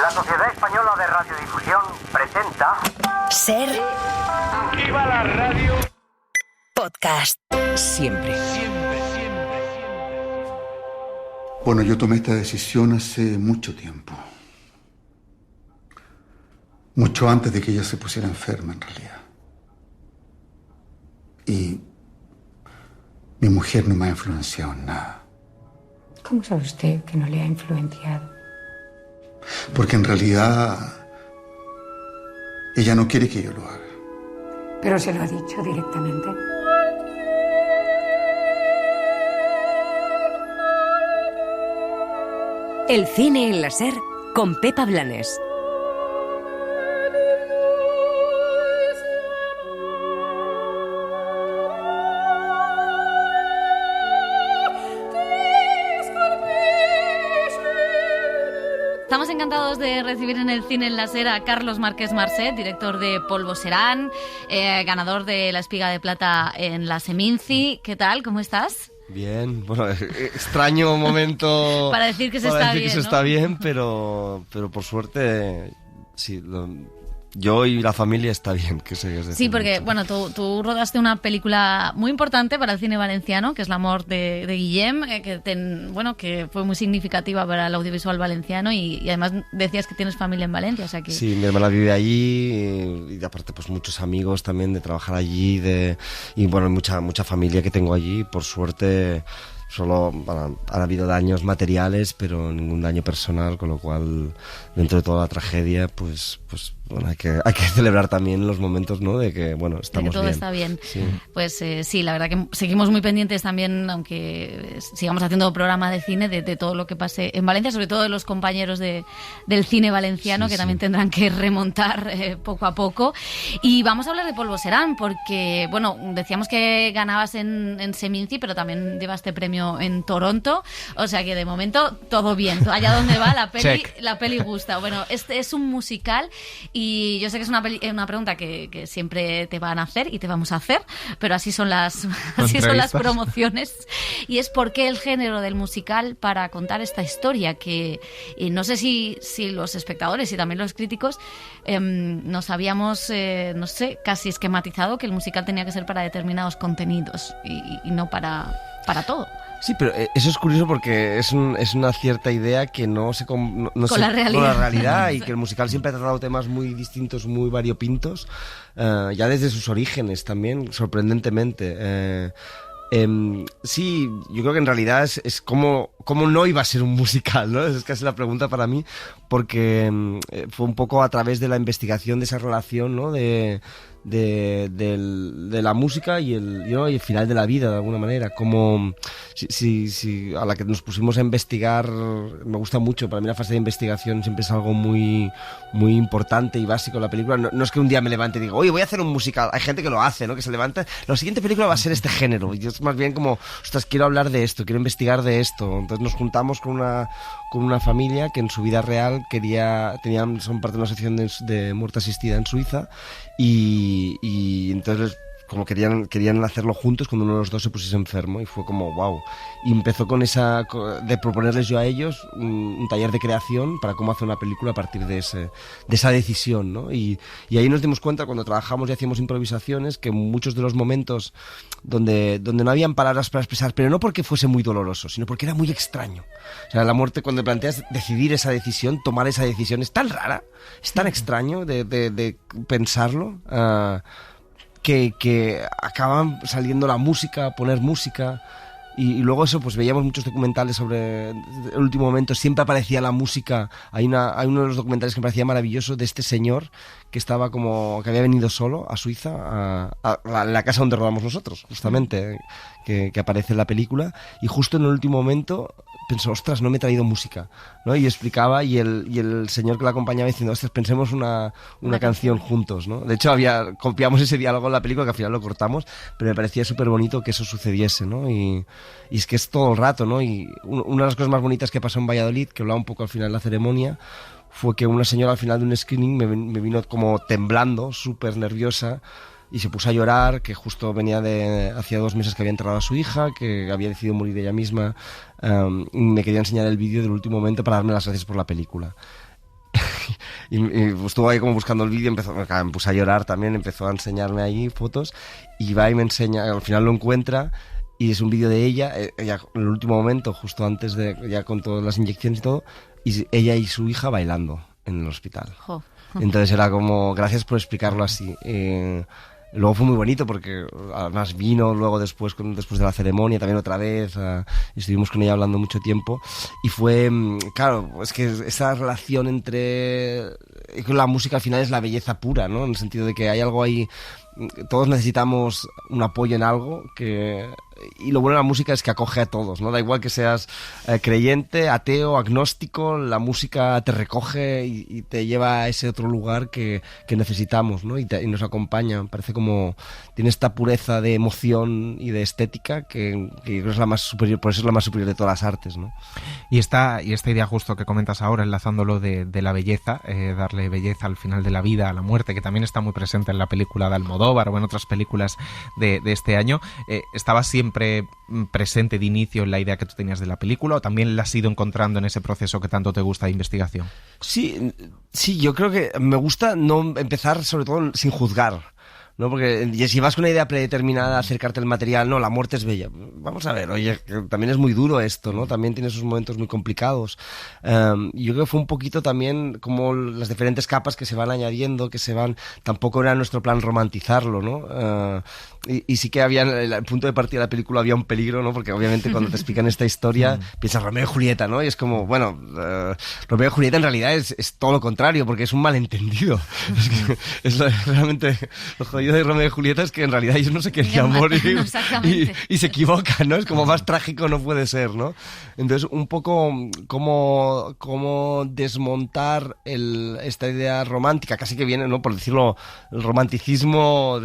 La Sociedad Española de Radiodifusión presenta... Ser... ¡Viva la radio! Podcast. Siempre. Bueno, yo tomé esta decisión hace mucho tiempo. Mucho antes de que ella se pusiera enferma, en realidad. Y mi mujer no me ha influenciado en nada. ¿Cómo sabe usted que no le ha influenciado? Porque en realidad ella no quiere que yo lo haga. Pero se lo ha dicho directamente. El cine en la Ser con Pepa Blanes. Estamos encantados de recibir en el cine en la Ser a Carlos Márquez Marcet, director de Polvo Serán, ganador de la Espiga de Plata en la Seminci. ¿Qué tal? ¿Cómo estás? Bien, bueno, extraño momento para decir que se está bien, pero por suerte sí, yo y la familia está bien, que sé, es decir, sí, porque mucho. Bueno, tú rodaste una película muy importante para el cine valenciano, que es La Mort de Guillem, que fue muy significativa para el audiovisual valenciano y además decías que tienes familia en Valencia, o sea que... Sí, mi hermana vive allí y aparte pues muchos amigos también de trabajar allí y bueno, mucha familia que tengo allí, por suerte. Solo han habido daños materiales, pero ningún daño personal, con lo cual, dentro de toda la tragedia, pues bueno, hay que celebrar también los momentos, ¿no? De que, bueno, estamos bien. De que todo está bien. Sí. Pues sí, la verdad que seguimos muy pendientes también, aunque sigamos haciendo programa de cine, de todo lo que pase en Valencia, sobre todo de los compañeros del cine valenciano, sí, que también tendrán que remontar poco a poco. Y vamos a hablar de Polvo Serán, porque, bueno, decíamos que ganabas en Seminci, pero también llevaste premio en Toronto, o sea que de momento todo bien, allá donde va la peli gusta. Bueno, este es un musical y yo sé que es una pregunta que siempre te van a hacer y te vamos a hacer, pero así son las promociones, y es por qué el género del musical para contar esta historia que no sé si los espectadores y también los críticos nos habíamos, no sé, casi esquematizado que el musical tenía que ser para determinados contenidos y no para todo. Sí, pero eso es curioso porque es una cierta idea que no se con la realidad y que el musical siempre ha tratado temas muy distintos, muy variopintos, ya desde sus orígenes también, sorprendentemente. Sí, yo creo que en realidad es como no iba a ser un musical, ¿no? Es casi la pregunta para mí, porque fue un poco a través de la investigación de esa relación, ¿no? De la música y el final de la vida, de alguna manera. Como si a la que nos pusimos a investigar, me gusta mucho. Para mí la fase de investigación siempre es algo muy, muy importante y básico en la película. No es que un día me levante y diga, oye, voy a hacer un musical. Hay gente que lo hace, ¿no? Que se levanta, la siguiente película va a ser este género. Y es más bien como, ostras, quiero hablar de esto, quiero investigar de esto. Entonces nos juntamos con una familia que en su vida real son parte de una asociación de muerte asistida en Suiza y entonces como querían hacerlo juntos cuando uno de los dos se pusiese enfermo y fue como wow. Y empezó con de proponerles yo a ellos un taller de creación para cómo hacer una película a partir de esa decisión, ¿no? Y ahí nos dimos cuenta cuando trabajamos y hacíamos improvisaciones que muchos de los momentos donde no habían palabras para expresar, pero no porque fuese muy doloroso, sino porque era muy extraño. O sea, la muerte, cuando planteas decidir esa decisión, tomar esa decisión, es tan rara, es tan extraño de pensarlo, que acaban saliendo la música, poner música, y luego eso, pues veíamos muchos documentales sobre el último momento, siempre aparecía la música. Hay uno de los documentales que me parecía maravilloso de este señor que estaba que había venido solo a Suiza, a la casa donde rodamos nosotros, justamente, que aparece en la película, y justo en el último momento pensó, ostras, no me he traído música, ¿no? Y explicaba, y el señor que la acompañaba diciendo, ostras, pensemos una canción juntos, ¿no? De hecho, copiamos ese diálogo en la película, que al final lo cortamos, pero me parecía súper bonito que eso sucediese, ¿no? Y es que es todo el rato, ¿no? Y una de las cosas más bonitas que pasó en Valladolid, que hablaba un poco al final de la ceremonia, fue que una señora al final de un screening me vino como temblando, súper nerviosa, y se puso a llorar, que justo venía hacía 2 meses que había enterrado a su hija, que había decidido morir ella misma, y me quería enseñar el vídeo del último momento para darme las gracias por la película. y estuvo ahí como buscando el vídeo, me puse a llorar también, empezó a enseñarme ahí fotos y va y me enseña, al final lo encuentra y es un vídeo de ella en el último momento, justo antes de, ya con todas las inyecciones y todo, y ella y su hija bailando en el hospital. Jo. Entonces era como, gracias por explicarlo así. Luego fue muy bonito porque además vino luego después de la ceremonia también otra vez, estuvimos con ella hablando mucho tiempo y fue, claro, es que esa relación entre la música al final es la belleza pura, ¿no? En el sentido de que hay algo ahí, todos necesitamos un apoyo en algo y lo bueno de la música es que acoge a todos, ¿no? Da igual que seas creyente, ateo, agnóstico, la música te recoge y te lleva a ese otro lugar que necesitamos, ¿no? Y nos acompaña. Parece como tiene esta pureza de emoción y de estética que yo creo que es la más superior, por eso es la más superior de todas las artes, ¿no? Y esta idea justo que comentas ahora, enlazándolo de la belleza, darle belleza al final de la vida, a la muerte, que también está muy presente en la película de Almodóvar o en otras películas de este año, estaba siempre presente de inicio en la idea que tú tenías de la película o también la has ido encontrando en ese proceso que tanto te gusta de investigación? Sí, yo creo que me gusta no empezar sobre todo sin juzgar, ¿no? Porque si vas con una idea predeterminada, acercarte al material, no, la muerte es bella. Vamos a ver, oye, que también es muy duro esto, ¿no? También tiene sus momentos muy complicados. Yo creo que fue un poquito también como las diferentes capas que se van añadiendo, tampoco era nuestro plan romantizarlo, ¿no? Y sí que había, el punto de partida de la película había un peligro, ¿no? Porque obviamente cuando te explican esta historia, piensas Romeo y Julieta, ¿no? Y es como, bueno, Romeo y Julieta en realidad es todo lo contrario, porque es un malentendido. Es realmente lo jodido de Romeo y Julieta es que en realidad ellos no se querían morir y se equivocan, ¿no? Es como más trágico no puede ser, ¿no? Entonces, un poco como desmontar esta idea romántica, casi que viene, ¿no? Por decirlo, el romanticismo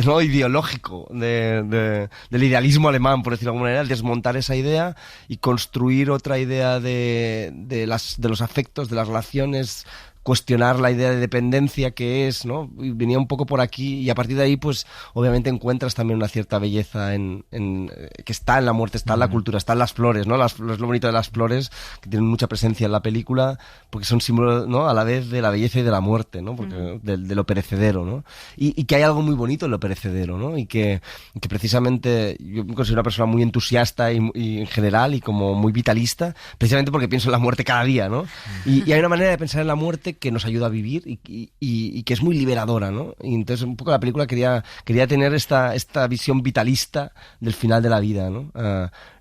¿no? ideológico del idealismo alemán, por decirlo de alguna manera, el desmontar esa idea y construir otra idea de los afectos, de las relaciones, cuestionar la idea de dependencia que es, ¿no? Y venía un poco por aquí y a partir de ahí, pues, obviamente encuentras también una cierta belleza que está en la muerte, está en la cultura, está en las flores, ¿no? Es lo bonito de las flores, que tienen mucha presencia en la película, porque son símbolos, ¿no? A la vez de la belleza y de la muerte, ¿no? Porque de lo perecedero, ¿no? Y que hay algo muy bonito en lo perecedero, ¿no? Y que precisamente yo me considero una persona muy entusiasta y en general y como muy vitalista, precisamente porque pienso en la muerte cada día, ¿no? Y hay una manera de pensar en la muerte que nos ayuda a vivir y que es muy liberadora, ¿no? Y entonces un poco la película quería tener esta visión vitalista del final de la vida, ¿no?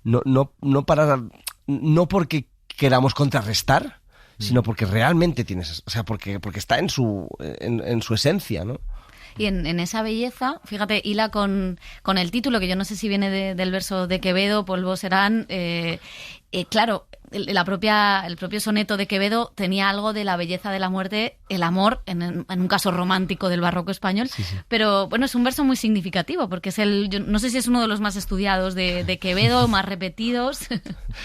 No porque queramos contrarrestar, sino porque realmente porque está en su esencia, ¿no? Y en esa belleza, fíjate, hila con el título, que yo no sé si viene del verso de Quevedo, Polvo serán. Claro, el propio soneto de Quevedo tenía algo de la belleza de la muerte, el amor, en un caso romántico del barroco español, sí. Pero bueno, es un verso muy significativo, porque yo no sé si es uno de los más estudiados de Quevedo, más repetidos.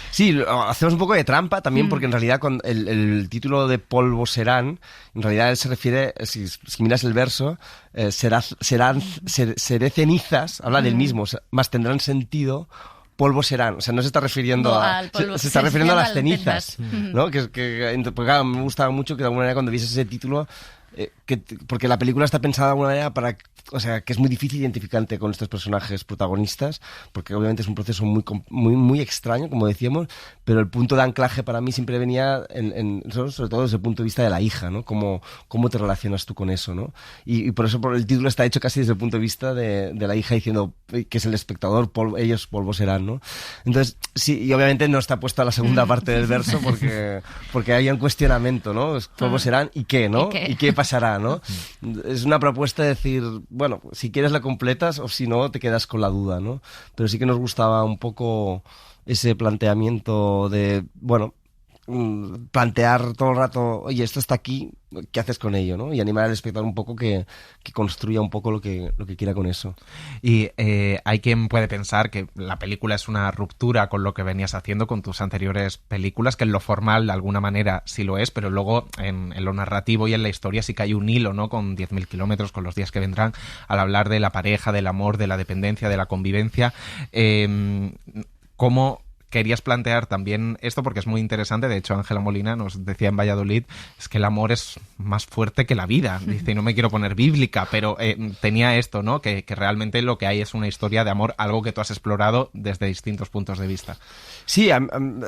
Sí, hacemos un poco de trampa también, porque en realidad con el título de Polvo serán, en realidad él se refiere, si miras el verso, seré cenizas, habla del mismo, más tendrán sentido. Polvo serán, o sea, no se está refiriendo se está refiriendo a las cenizas, ¿no? Porque claro, me gustaba mucho que de alguna manera cuando vieses ese título, porque la película está pensada de alguna manera o sea, que es muy difícil identificarte con estos personajes protagonistas, porque obviamente es un proceso muy, muy, muy extraño, como decíamos, pero el punto de anclaje para mí siempre venía sobre todo desde el punto de vista de la hija, ¿no? Cómo te relacionas tú con eso, ¿no? Y por eso el título está hecho casi desde el punto de vista de la hija diciendo que es el espectador, ellos polvo serán, ¿no? Entonces, sí, y obviamente no está puesta la segunda parte del verso porque hay un cuestionamiento, ¿no? Polvo serán y qué, ¿no? ¿Y qué pasará, ¿no? Es una propuesta de decir, bueno, si quieres la completas o si no te quedas con la duda, ¿no? Pero sí que nos gustaba un poco ese planteamiento de, bueno, plantear todo el rato, oye, esto está aquí, ¿qué haces con ello, no? Y animar al espectador un poco que construya un poco lo que quiera con eso. Y hay quien puede pensar que la película es una ruptura con lo que venías haciendo con tus anteriores películas, que en lo formal de alguna manera sí lo es, pero luego en lo narrativo y en la historia sí que hay un hilo, ¿no? Con 10.000 kilómetros, con Los días que vendrán, al hablar de la pareja, del amor, de la dependencia, de la convivencia. ¿Cómo querías plantear también esto porque es muy interesante. De hecho, Ángela Molina nos decía en Valladolid, es que el amor es más fuerte que la vida. Dice, y no me quiero poner bíblica, pero tenía esto, ¿no? Que realmente lo que hay es una historia de amor, algo que tú has explorado desde distintos puntos de vista. Sí,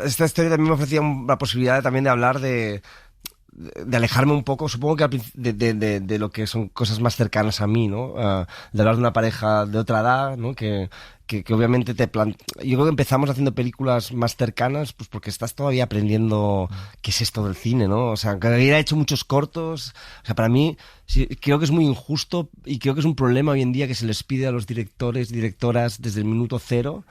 esta historia también me ofrecía la posibilidad también de hablar de alejarme un poco, supongo que de lo que son cosas más cercanas a mí, ¿no? De hablar de una pareja de otra edad, ¿no? Que obviamente yo creo que empezamos haciendo películas más cercanas, pues porque estás todavía aprendiendo qué es esto del cine, ¿no? O sea, que hubiera hecho muchos cortos, o sea, para mí sí, creo que es muy injusto y creo que es un problema hoy en día que se les pide a los directores, directoras desde el minuto cero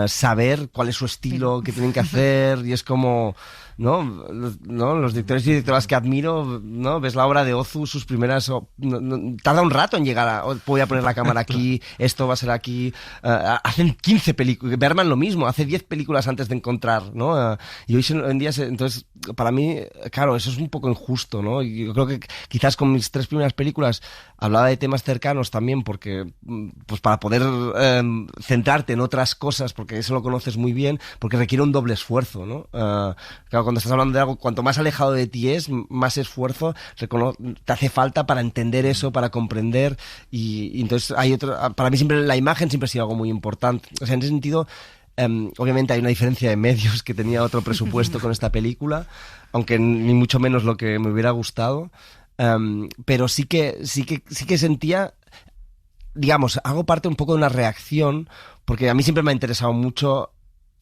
saber cuál es su estilo, qué tienen que hacer, y es como... ¿no? Los directores y directoras que admiro, ¿no? Ves la obra de Ozu, sus primeras... tarda un rato en llegar voy a poner la cámara aquí, esto va a ser aquí... hacen 15 películas. Bergman lo mismo, hace 10 películas antes de encontrar, ¿no? Y hoy en día... Entonces, para mí, claro, eso es un poco injusto, ¿no? Y yo creo que quizás con mis 3 primeras películas hablaba de temas cercanos también, porque pues para poder centrarte en otras cosas, porque eso lo conoces muy bien, porque requiere un doble esfuerzo, ¿no? Claro, cuando estás hablando de algo, cuanto más alejado de ti es, más esfuerzo te hace falta para entender eso, para comprender, y entonces para mí siempre la imagen siempre ha sido algo muy importante. O sea, en ese sentido, obviamente hay una diferencia de medios, que tenía otro presupuesto con esta película, aunque ni mucho menos lo que me hubiera gustado, pero sí que sentía, digamos, hago parte un poco de una reacción, porque a mí siempre me ha interesado mucho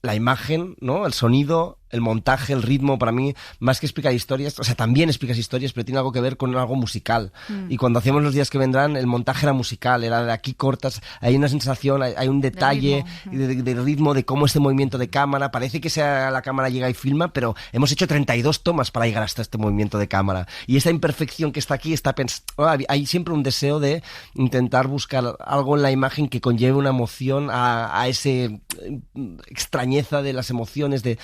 la imagen, ¿no? El sonido, el montaje, el ritmo. Para mí, más que explicar historias, o sea, también explicas historias, pero tiene algo que ver con algo musical. Y cuando hacíamos Los días que vendrán, el montaje era musical, era de aquí cortas, hay una sensación, hay un detalle de ritmo, de cómo este movimiento de cámara, parece que la cámara llega y filma, pero hemos hecho 32 tomas para llegar hasta este movimiento de cámara. Y esta imperfección que está aquí, hay siempre un deseo de intentar buscar algo en la imagen que conlleve una emoción a ese extrañeza de las emociones, de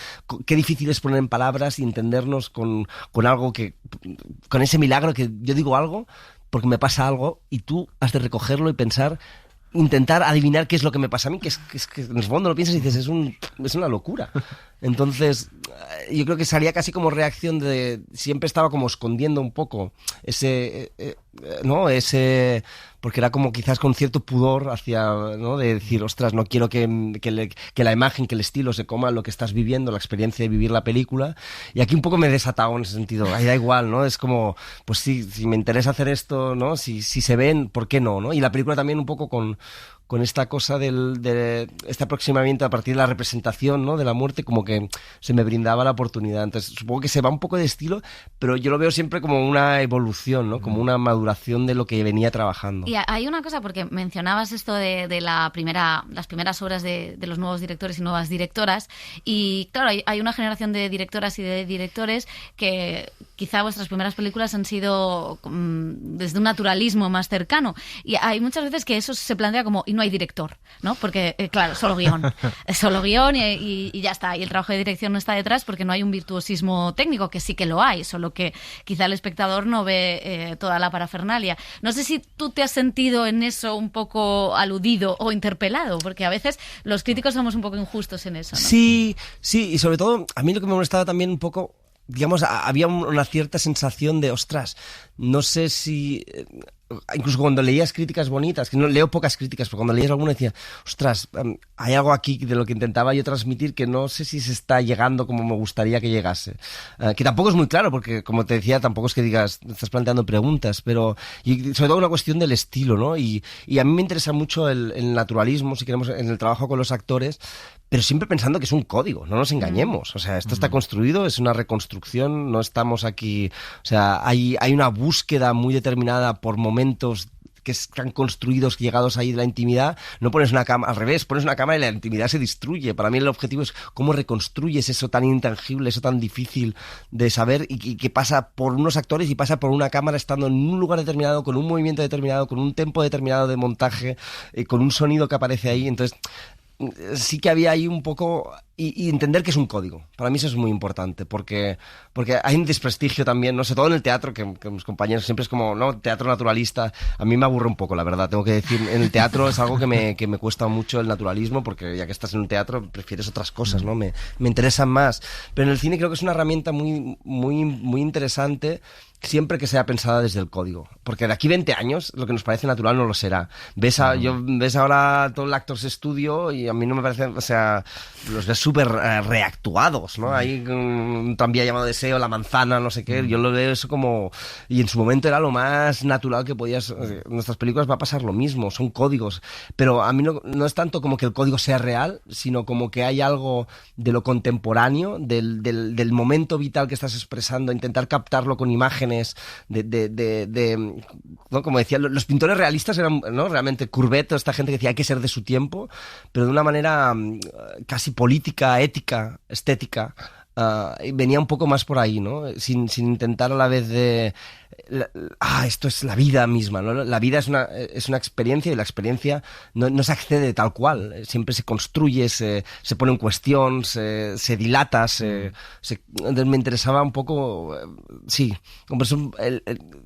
qué difícil es poner en palabras y entendernos con algo con ese milagro que yo digo algo porque me pasa algo y tú has de recogerlo y pensar, intentar adivinar qué es lo que me pasa a mí, que en el fondo lo piensas y dices, es una locura. Entonces, yo creo que salía casi como reacción siempre estaba como escondiendo un poco porque era como quizás con cierto pudor hacia, ¿no? De decir, ostras, no quiero que la imagen, que el estilo se coma lo que estás viviendo, la experiencia de vivir la película. Y aquí un poco me he desatado en ese sentido. Ahí da igual, ¿no? Es como, pues sí, si me interesa hacer esto, ¿no? Si se ven, ¿por qué no? Y la película también un poco con esta cosa de este aproximamiento a partir de la representación, ¿no? De la muerte, como que se me brindaba la oportunidad. Entonces, supongo que se va un poco de estilo, pero yo lo veo siempre como una evolución, ¿no? Como una maduración de lo que venía trabajando. Y hay una cosa, porque mencionabas esto de las primeras obras de los nuevos directores y nuevas directoras, y claro, hay una generación de directoras y de directores que quizá vuestras primeras películas han sido desde un naturalismo más cercano, y hay muchas veces que eso se plantea como, y no hay director, ¿no? Porque, claro, solo guión y ya está, y el trabajo de dirección no está detrás porque no hay un virtuosismo técnico, que sí que lo hay, solo que quizá el espectador no ve toda la parafernalia. No sé si tú te has sentido en eso un poco aludido o interpelado, porque a veces los críticos somos un poco injustos en eso, ¿no? Sí, y sobre todo, a mí lo que me molestaba también un poco, digamos, había una cierta sensación de, ostras, no sé si... Incluso cuando leías críticas bonitas, que no leo pocas críticas, pero cuando leías alguna decía, ostras, hay algo aquí de lo que intentaba yo transmitir que no sé si se está llegando como me gustaría que llegase. Que tampoco es muy claro, porque como te decía, tampoco es que digas, estás planteando preguntas, pero y sobre todo una cuestión del estilo, ¿no? Y a mí me interesa mucho el naturalismo, si queremos, en el trabajo con los actores, pero siempre pensando que es un código, no nos engañemos. O sea, esto está construido, es una reconstrucción, no estamos aquí... O sea, hay una búsqueda muy determinada por momentos que están construidos, llegados ahí de la intimidad. No pones una cámara, al revés, pones una cámara y la intimidad se destruye. Para mí el objetivo es cómo reconstruyes eso tan intangible, eso tan difícil de saber y que pasa por unos actores y pasa por una cámara estando en un lugar determinado, con un movimiento determinado, con un tempo determinado de montaje, con un sonido que aparece ahí. Entonces... sí que había ahí un poco y entender que es un código. Para mí eso es muy importante, porque hay un desprestigio también, no sé, todo en el teatro, que mis compañeros siempre es como, no, teatro naturalista. A mí me aburre un poco, la verdad, tengo que decir. En el teatro es algo que me cuesta mucho el naturalismo, porque ya que estás en un teatro prefieres otras cosas, ¿no? Me interesan más. Pero en el cine creo que es una herramienta muy, muy, muy interesante, siempre que sea pensada desde el código. Porque de aquí 20 años lo que nos parece natural no lo será. Ves ahora todo el Actors Studio y a mí no me parece, o sea, los ves súper reactuados, ¿no? Hay un tranvía llamado Deseo, La Manzana, no sé qué, yo lo veo eso como... Y en su momento era lo más natural que podías... En nuestras películas va a pasar lo mismo, son códigos. Pero a mí no es tanto como que el código sea real, sino como que hay algo de lo contemporáneo, del momento vital que estás expresando, intentar captarlo con imágenes, ¿no? Como decía, los pintores realistas eran, ¿no? Realmente Courbet, esta gente que decía hay que ser de su tiempo, pero de una manera casi política, ética, estética. Venía un poco más por ahí, ¿no? Sin intentar a la vez de... esto es la vida misma, ¿no? La vida es una experiencia, y la experiencia no se accede tal cual, siempre se construye, se pone en cuestión, se dilata, me interesaba un poco, sí, por eso,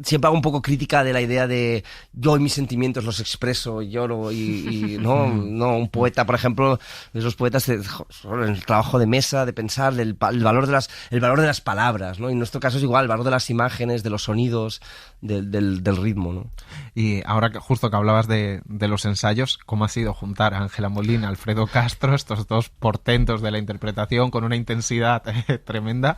siempre hago un poco crítica de la idea de yo y mis sentimientos los expreso, lloro y no, un poeta, por ejemplo, de esos poetas, el trabajo de mesa, de pensar, el valor de las palabras, ¿no? Y en nuestro caso es igual, el valor de las imágenes, de los sonidos, del ritmo, ¿no? Y ahora justo que hablabas de los ensayos, ¿cómo ha sido juntar a Ángela Molina, Alfredo Castro, estos dos portentos de la interpretación con una intensidad tremenda?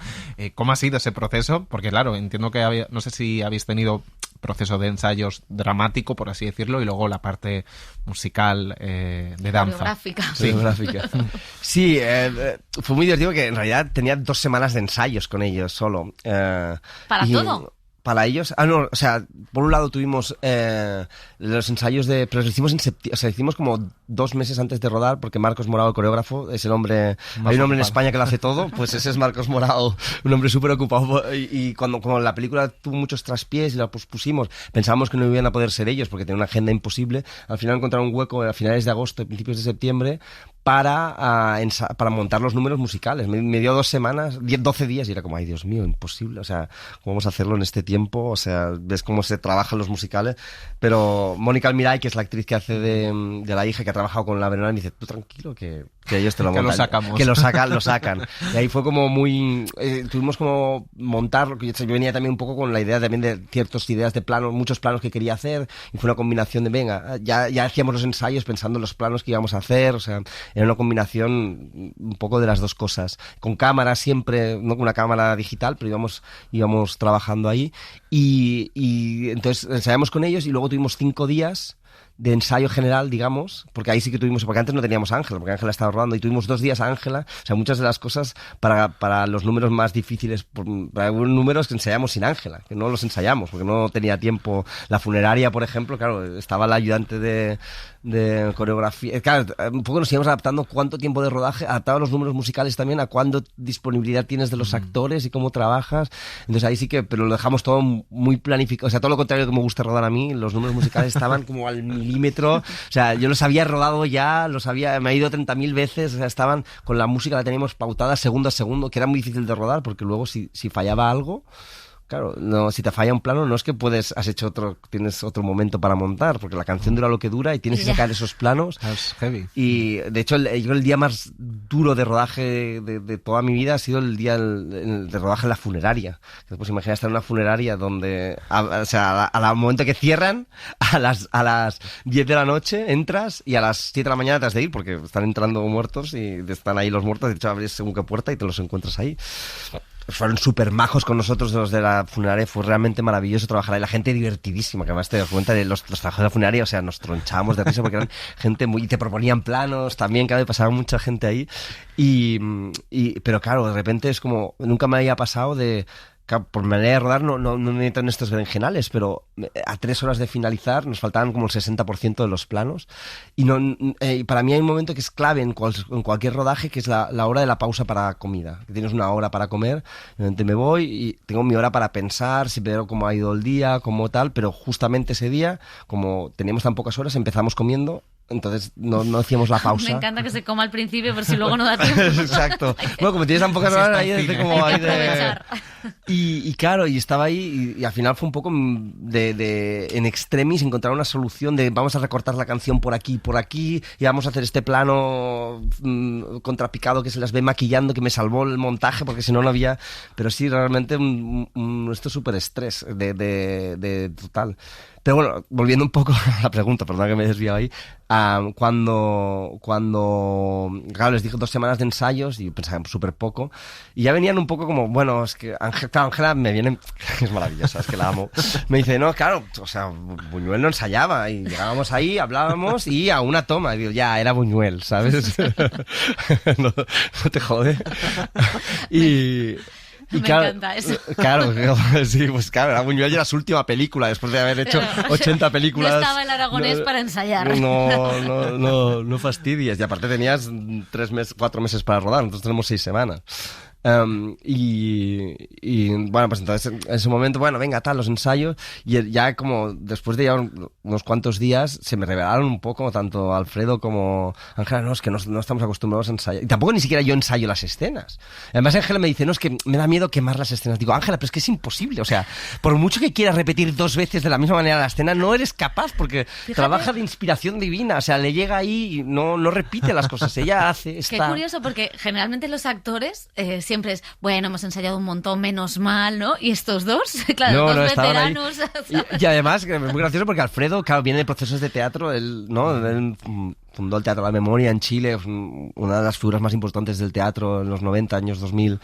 ¿Cómo ha sido ese proceso? Porque claro, entiendo que no sé si habéis tenido proceso de ensayos dramático, por así decirlo, y luego la parte musical de danza. Coreográfica. Sí, coreográfica. Sí, fue muy divertido porque en realidad tenía 2 semanas de ensayos con ellos solo. ¿Para todo? Para ellos, no, o sea, por un lado tuvimos los ensayos pero los hicimos en septiembre, o sea, hicimos como 2 meses antes de rodar, porque Marcos Morao, el coreógrafo, es el hombre, hay un hombre en España que lo hace todo, pues ese es Marcos Morao, un hombre súper ocupado, y como la película tuvo muchos traspiés y la pospusimos, pensábamos que no iban a poder ser ellos, porque tenían una agenda imposible, al final encontraron un hueco a finales de agosto, principios de septiembre, para montar los números musicales. Me dio 2 semanas, 12 días, y era como, ay, Dios mío, imposible, o sea, ¿cómo vamos a hacerlo en este tiempo? O sea, ves cómo se trabajan los musicales, pero Mónica Almiray, que es la actriz que hace de la hija, que ha trabajado con La Verona, me dice, tú tranquilo, que ellos te lo montan. Que lo sacamos. Que lo sacan. Y ahí fue como muy... tuvimos como montar, yo venía también un poco con la idea también de ciertas ideas de planos, muchos planos que quería hacer, y fue una combinación de, venga, ya hacíamos los ensayos pensando en los planos que íbamos a hacer, o sea, era una combinación un poco de las dos cosas. Con cámara siempre, no con una cámara digital, pero íbamos trabajando ahí. Y entonces ensayamos con ellos y luego tuvimos 5 días de ensayo general, digamos, porque ahí sí que tuvimos, porque antes no teníamos a Ángela, porque Ángela estaba rodando, y tuvimos 2 días a Ángela, o sea, muchas de las cosas para los números más difíciles, para algunos números que ensayamos sin Ángela, que no los ensayamos, porque no tenía tiempo. La funeraria, por ejemplo, claro, estaba la ayudante de coreografía, claro, un poco nos íbamos adaptando cuánto tiempo de rodaje, adaptado los números musicales también a cuánto disponibilidad tienes de los actores y cómo trabajas, entonces ahí sí que, pero lo dejamos todo muy planificado, o sea, todo lo contrario que me gusta rodar a mí, los números musicales estaban como al milímetro, o sea, yo los había rodado ya, me he ido 30.000 veces, o sea, estaban con la música, la teníamos pautada segundo a segundo, que era muy difícil de rodar, porque luego si fallaba algo, claro, no, si te falla un plano no es que tienes otro momento para montar, porque la canción dura lo que dura y tienes que sacar esos planos. Es heavy. Y de hecho el día más duro de rodaje de toda mi vida ha sido el día de rodaje en la funeraria. Pues imagina estar en una funeraria donde, o sea, al momento que cierran, a las 10 de la noche entras y a las 7 de la mañana te has de ir, porque están entrando muertos y están ahí los muertos, de hecho abres según qué puerta y te los encuentras ahí. Fueron súper majos con nosotros los de la funeraria, fue realmente maravilloso trabajar ahí, la gente divertidísima, que además te das cuenta de los trabajadores de la funeraria, o sea, nos tronchábamos de risa porque eran gente y te proponían planos también, cada vez pasaba mucha gente ahí, pero claro, de repente es como, nunca me había pasado de... Por manera de rodar no me meto en estos berenjenales, pero a 3 horas de finalizar nos faltaban como el 60% de los planos, y para mí hay un momento que es clave en cualquier rodaje, que es la hora de la pausa para comida, que tienes una hora para comer, me voy y tengo mi hora para pensar, si veo cómo ha ido el día, cómo tal, pero justamente ese día, como teníamos tan pocas horas, empezamos comiendo Entonces no hacíamos la pausa. Me encanta que se coma al principio, por si luego no da tiempo. Exacto. Bueno, como tienes tan pocas horas ahí, Hay que aprovechar. Y claro, y estaba ahí y al final fue un poco de en extremis encontrar una solución de vamos a recortar la canción por aquí y vamos a hacer este plano contrapicado que se las ve maquillando, que me salvó el montaje porque si no había... Pero sí, realmente esto es súper estrés de total. Pero bueno, volviendo un poco a la pregunta, perdón que me he desviado ahí, cuando claro, les dije 2 semanas de ensayos y pensaba súper poco, y ya venían un poco como, bueno, es que Ángela me viene, es maravillosa, es que la amo, me dice, no, claro, o sea, Buñuel no ensayaba, y llegábamos ahí, hablábamos, y a una toma, y digo, ya, era Buñuel, ¿sabes? no te jode. Y Me claro, encanta eso. Claro, sí, pues claro, era Buñuel y era su última película, después de haber hecho 80 películas. No estaba el aragonés para ensayar. No fastidies. Y aparte tenías 4 meses para rodar, nosotros tenemos 6 semanas. Y bueno, pues entonces en ese momento, bueno, venga, tal, los ensayos, y ya como después de ya unos cuantos días se me revelaron un poco, tanto Alfredo como Ángela, no, es que no estamos acostumbrados a ensayar, y tampoco ni siquiera yo ensayo las escenas. Además Ángela me dice, no, es que me da miedo quemar las escenas. Digo, Ángela, pero es que es imposible, o sea, por mucho que quieras repetir 2 veces de la misma manera la escena, no eres capaz, porque trabaja de inspiración divina, o sea, le llega ahí y no repite las cosas, ella hace, está... Qué curioso, porque generalmente los actores siempre es, bueno, hemos ensayado un montón, menos mal, ¿no? Y estos dos, claro, dos veteranos. Y además, es muy gracioso porque Alfredo, claro, viene de procesos de teatro, él fundó el Teatro de la Memoria en Chile, una de las figuras más importantes del teatro en los 90, años 2000.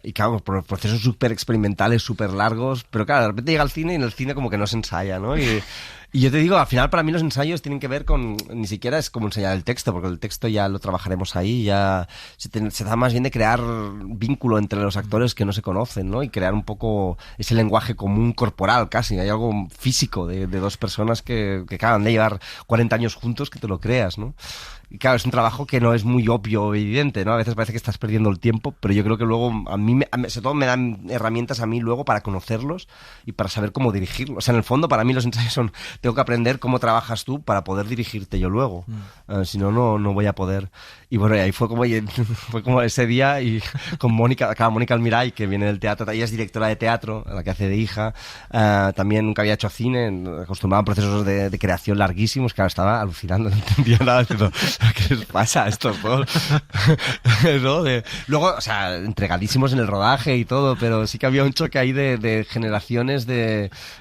Y claro, por procesos súper experimentales, súper largos, pero claro, de repente llega al cine y en el cine como que no se ensaya, ¿no? Y yo te digo, al final para mí los ensayos tienen que ver con, ni siquiera es como enseñar el texto, porque el texto ya lo trabajaremos ahí, ya se da más bien de crear vínculo entre los actores que no se conocen, ¿no? Y crear un poco ese lenguaje común corporal casi, hay algo físico de 2 personas que claro, han de llevar 40 años juntos, que te lo creas, ¿no? Y claro, es un trabajo que no es muy obvio o evidente, ¿no? A veces parece que estás perdiendo el tiempo, pero yo creo que luego sobre todo me dan herramientas a mí luego para conocerlos y para saber cómo dirigirlos. O sea, en el fondo para mí los ensayos son, tengo que aprender cómo trabajas tú para poder dirigirte yo luego. Si no, no voy a poder. Y bueno, y ahí fue como ese día y con Mónica Almiray, que viene del teatro, ella es directora de teatro, la que hace de hija, también nunca había hecho cine, acostumbrada a procesos de creación larguísimos, claro, estaba alucinando, no entendía nada, diciendo, ¿qué les pasa a estos dos? ¿No? Luego, o sea, entregadísimos en el rodaje y todo, pero sí que había un choque ahí de generaciones,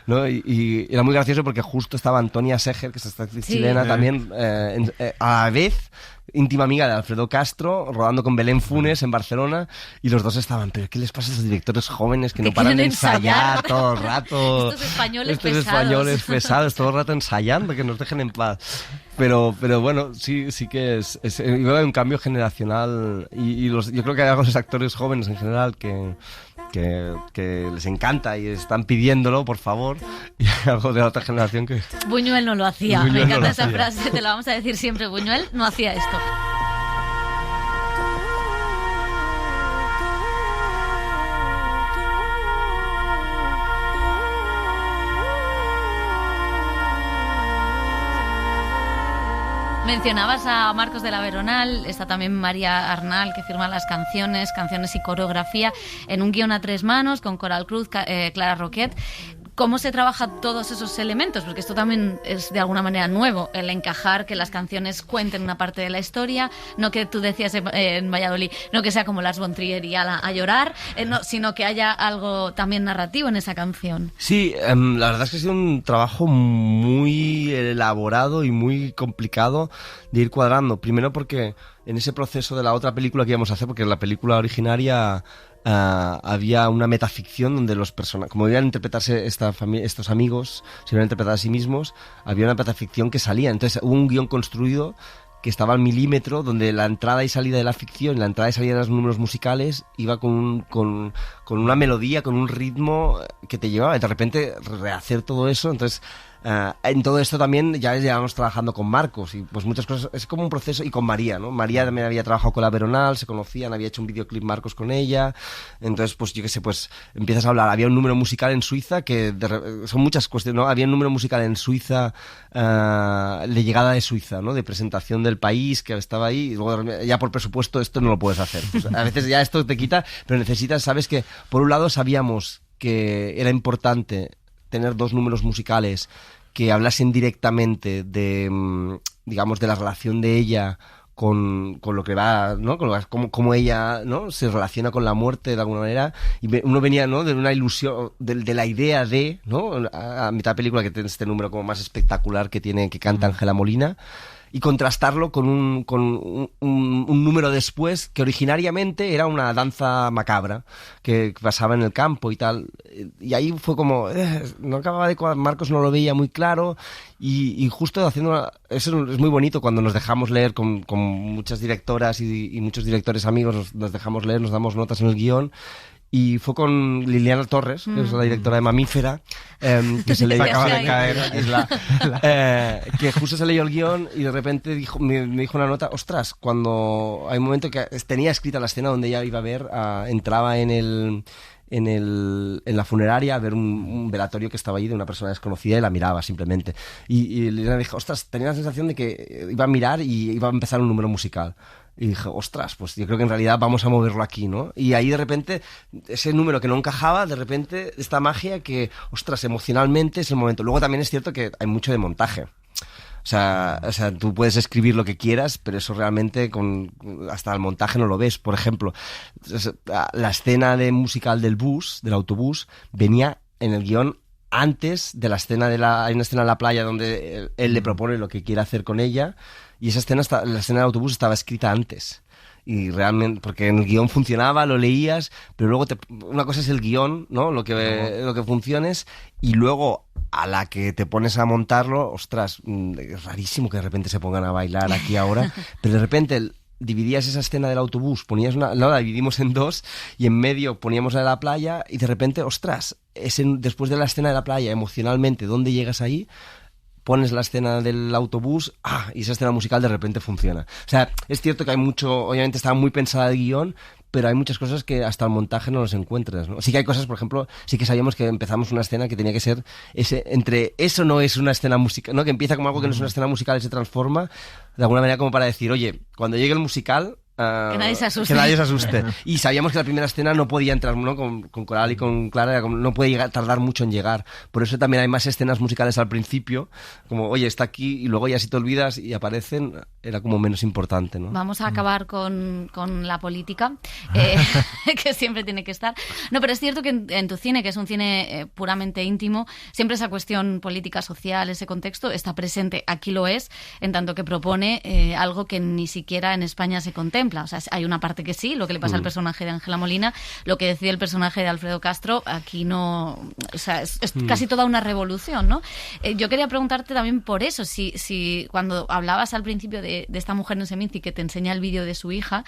¿no? Y era muy gracioso porque justo estaba Antonia Seger, que es esta actriz chilena también, a la vez íntima amiga de Alfredo Castro, rodando con Belén Funes en Barcelona, y los dos estaban, pero ¿qué les pasa a esos directores jóvenes que no paran de ensayar todo el rato? Estos españoles pesados todo el rato ensayando, que nos dejen en paz. Pero bueno, sí que es un cambio generacional y yo creo que hay algunos actores jóvenes en general que les encanta y están pidiéndolo, por favor, y hay algo de la otra generación que... Buñuel no lo hacía, me encanta esa frase, te la vamos a decir siempre, Buñuel no hacía esto. Mencionabas a Marcos de la Veronal, está también María Arnal, que firma las canciones y coreografía en un guión a 3 manos con Coral Cruz, Clara Roquet. ¿Cómo se trabaja todos esos elementos? Porque esto también es de alguna manera nuevo, el encajar, que las canciones cuenten una parte de la historia, no que tú decías en Valladolid, no que sea como Lars von Trier y a llorar, sino que haya algo también narrativo en esa canción. Sí, la verdad es que ha sido un trabajo muy elaborado y muy complicado de ir cuadrando. Primero porque en ese proceso de la otra película que íbamos a hacer, porque en la película originaria... había una metaficción donde los personajes, como iban a interpretarse estos amigos, se iban a interpretar a sí mismos, había una metaficción que salía. Entonces hubo un guión construido que estaba al milímetro, donde la entrada y salida de la ficción, la entrada y salida de los números musicales iba con con una melodía, con un ritmo que te llevaba, y de repente rehacer todo eso. Entonces en todo esto también ya llevamos trabajando con Marcos y pues muchas cosas, es como un proceso, y con María, ¿no? María también había trabajado con la Veronal, se conocían, había hecho un videoclip Marcos con ella, entonces pues yo qué sé, pues empiezas a hablar, había un número musical en Suiza que son muchas cuestiones, ¿no? Había un número musical en Suiza de llegada de Suiza, ¿no? De presentación del país que estaba ahí, y luego ya por presupuesto esto no lo puedes hacer, pues, a veces ya esto te quita, pero necesitas, sabes que por un lado sabíamos que era importante tener 2 números musicales que hablasen directamente de, digamos, de la relación de ella con lo que va, ¿no? Cómo ella, ¿no? Se relaciona con la muerte de alguna manera, y uno venía, ¿no? De una ilusión, de la idea de, ¿no? A mitad de película que tiene este número como más espectacular que canta Ángela Molina, y contrastarlo con un número después que originariamente era una danza macabra que pasaba en el campo y tal, y ahí fue como no acababa de cuadrar, Marcos no lo veía muy claro, y justo haciendo eso es muy bonito cuando nos dejamos leer con muchas directoras y muchos directores amigos, nos dejamos leer, nos damos notas en el guión. Y fue con Liliana Torres, que es la directora de Mamífera, que se leyó, acaba de caer. Que justo se leyó el guión y de repente me dijo una nota, ostras, cuando hay un momento que tenía escrita la escena donde ella iba a ver, entraba en la funeraria a ver un velatorio que estaba allí de una persona desconocida y la miraba simplemente. Y Liliana dijo, ostras, tenía la sensación de que iba a mirar y iba a empezar un número musical. Y dije, ostras, pues yo creo que en realidad vamos a moverlo aquí, ¿no? Y ahí de repente, ese número que no encajaba, de repente, esta magia que, ostras, emocionalmente es el momento. Luego también es cierto que hay mucho de montaje. O sea, tú puedes escribir lo que quieras, pero eso realmente hasta el montaje no lo ves. Por ejemplo, la escena musical del autobús, venía en el guión antes de la escena hay una escena en la playa donde él le propone lo que quiere hacer con ella, y esa escena, la escena del autobús estaba escrita antes. Y realmente, porque en el guión funcionaba, lo leías, pero luego una cosa es el guión, ¿no? Lo que funciones, y luego a la que te pones a montarlo, ostras, es rarísimo que de repente se pongan a bailar aquí ahora, pero de repente dividías esa escena del autobús, la dividimos en 2, y en medio poníamos la de la playa, y de repente, ostras, después de la escena de la playa, emocionalmente, ¿dónde llegas ahí? Pones la escena del autobús, y esa escena musical de repente funciona. O sea, es cierto que hay mucho, obviamente estaba muy pensada el guión, pero hay muchas cosas que hasta el montaje no los encuentras, ¿no? Sí que hay cosas, por ejemplo, sí que sabíamos que empezamos una escena que tenía que ser entre eso no es una escena musical, ¿no? Que empieza como algo que no es una escena musical y se transforma de alguna manera como para decir, oye, cuando llegue el musical, que nadie se asuste. Que nadie se asuste. Y sabíamos que la primera escena no podía entrar, ¿no? Con Coral y con Clara, no puede tardar mucho en llegar. Por eso también hay más escenas musicales al principio, como, oye, está aquí, y luego ya si te olvidas y aparecen, era como menos importante, ¿no? Vamos a acabar con la política, que siempre tiene que estar. No, pero es cierto que en tu cine, que es un cine puramente íntimo, siempre esa cuestión política, social, ese contexto, está presente. Aquí lo es, en tanto que propone algo que ni siquiera en España se contempla. O sea, hay una parte que sí, lo que le pasa al personaje de Ángela Molina, lo que decide el personaje de Alfredo Castro, aquí no... O sea, es casi toda una revolución, ¿no? Yo quería preguntarte también por eso, si cuando hablabas al principio de esta mujer en Seminci que te enseña el vídeo de su hija,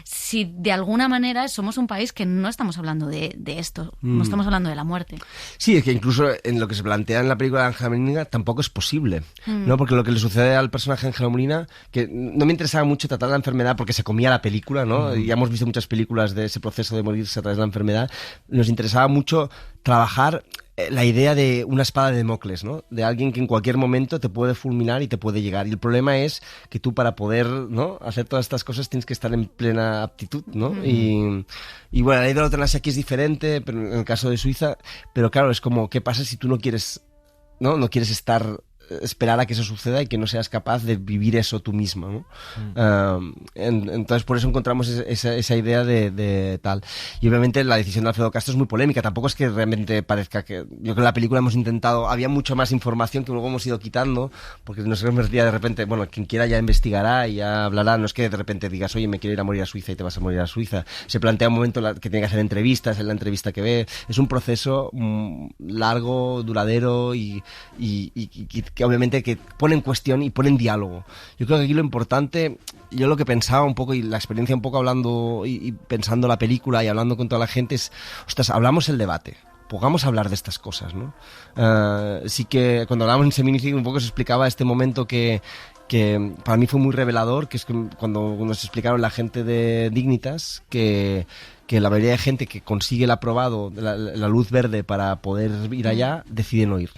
si de alguna manera somos un país que no estamos hablando de esto, no estamos hablando de la muerte. Sí, es que incluso en lo que se plantea en la película de Ángela Molina tampoco es posible, ¿no? Porque lo que le sucede al personaje de Ángela Molina, que no me interesaba mucho tratar la enfermedad porque se comía la película, ¿no? Y ya hemos visto muchas películas de ese proceso de morirse a través de la enfermedad. Nos interesaba mucho trabajar la idea de una espada de Damocles, ¿no? De alguien que en cualquier momento te puede fulminar y te puede llegar. Y el problema es que tú, para poder, ¿no?, hacer todas estas cosas, tienes que estar en plena aptitud, ¿no? Y bueno, la ley de la eutanasia aquí es diferente, pero en el caso de Suiza, pero claro, es como, ¿qué pasa si tú no quieres esperar a que eso suceda y que no seas capaz de vivir eso tú misma, ¿no? Entonces por eso encontramos esa idea de tal. Y obviamente la decisión de Alfredo Castro es muy polémica, tampoco es que realmente parezca que... Yo creo que en la película hemos intentado, había mucho más información que luego hemos ido quitando, porque nos convertía de repente, bueno, quien quiera ya investigará y ya hablará, no es que de repente digas, oye, me quiero ir a morir a Suiza y te vas a morir a Suiza. Se plantea un momento que tiene que hacer entrevistas, en la entrevista que ve, es un proceso largo, duradero y obviamente que pone en cuestión y pone en diálogo. Yo creo que aquí lo importante, yo lo que pensaba un poco y la experiencia un poco hablando y pensando la película y hablando con toda la gente es, ostras, hablamos el debate. Pongamos a hablar de estas cosas, ¿no? Sí que cuando hablábamos en Seminicid un poco se explicaba este momento que para mí fue muy revelador, que es cuando nos explicaron la gente de Dignitas que la mayoría de gente que consigue el aprobado, la luz verde para poder ir allá, decide no ir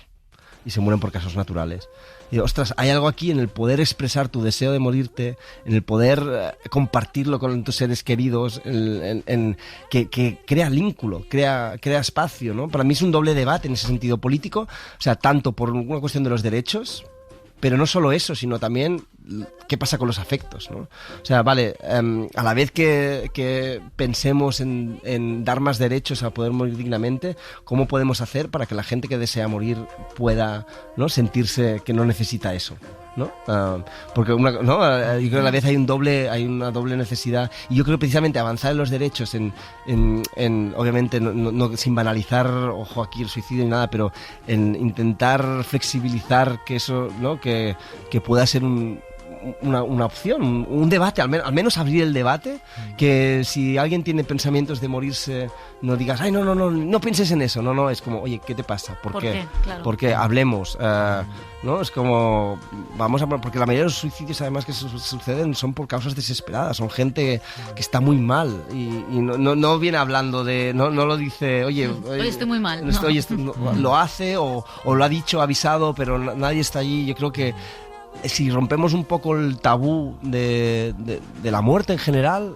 y se mueren por casos naturales. Y ostras, hay algo aquí en el poder expresar tu deseo de morirte, en el poder compartirlo con tus seres queridos, que crea vínculo, crea espacio, ¿no? Para mí es un doble debate en ese sentido político, o sea, tanto por una cuestión de los derechos, pero no solo eso, sino también qué pasa con los afectos, ¿no? O sea, vale, a la vez que pensemos en dar más derechos a poder morir dignamente, ¿cómo podemos hacer para que la gente que desea morir pueda, ¿no?, sentirse que no necesita eso, ¿no? Porque yo creo que a la vez hay una doble necesidad, y yo creo que precisamente avanzar en los derechos, obviamente no sin banalizar, ojo aquí el suicidio ni nada, pero en intentar flexibilizar que eso, ¿no?, que pueda ser una opción, un debate, al menos abrir el debate, que si alguien tiene pensamientos de morirse, no digas, ay, no pienses en eso, no, es como, oye, ¿qué te pasa? ¿Por qué? Claro. Porque hablemos, ¿no? Es como, porque la mayoría de los suicidios además que suceden son por causas desesperadas, son gente que está muy mal y no viene hablando de, no lo dice, oye, estoy muy mal. Lo hace o lo ha dicho, avisado, pero nadie está allí. Yo creo que si rompemos un poco el tabú de la muerte en general,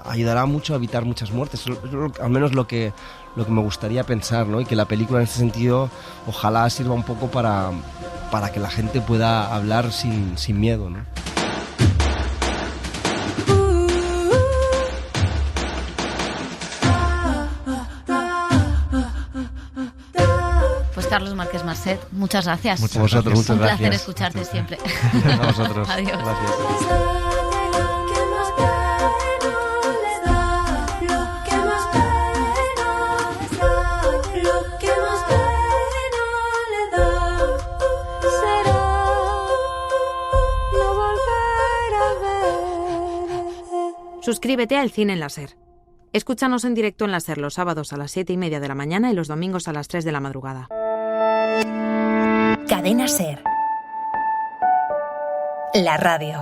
ayudará mucho a evitar muchas muertes. Al menos lo que me gustaría pensar, ¿no? Y que la película en ese sentido ojalá sirva un poco para que la gente pueda hablar sin miedo, ¿no? Carlos Márquez Marcet, muchas gracias. Muchas gracias. Un placer escucharte siempre. A vosotros. Adiós. Gracias. Suscríbete al Cine en la SER. Escúchanos en directo en la SER los sábados a las 7:30 de la mañana y los domingos a las 3 de la madrugada. Cadena SER. La radio.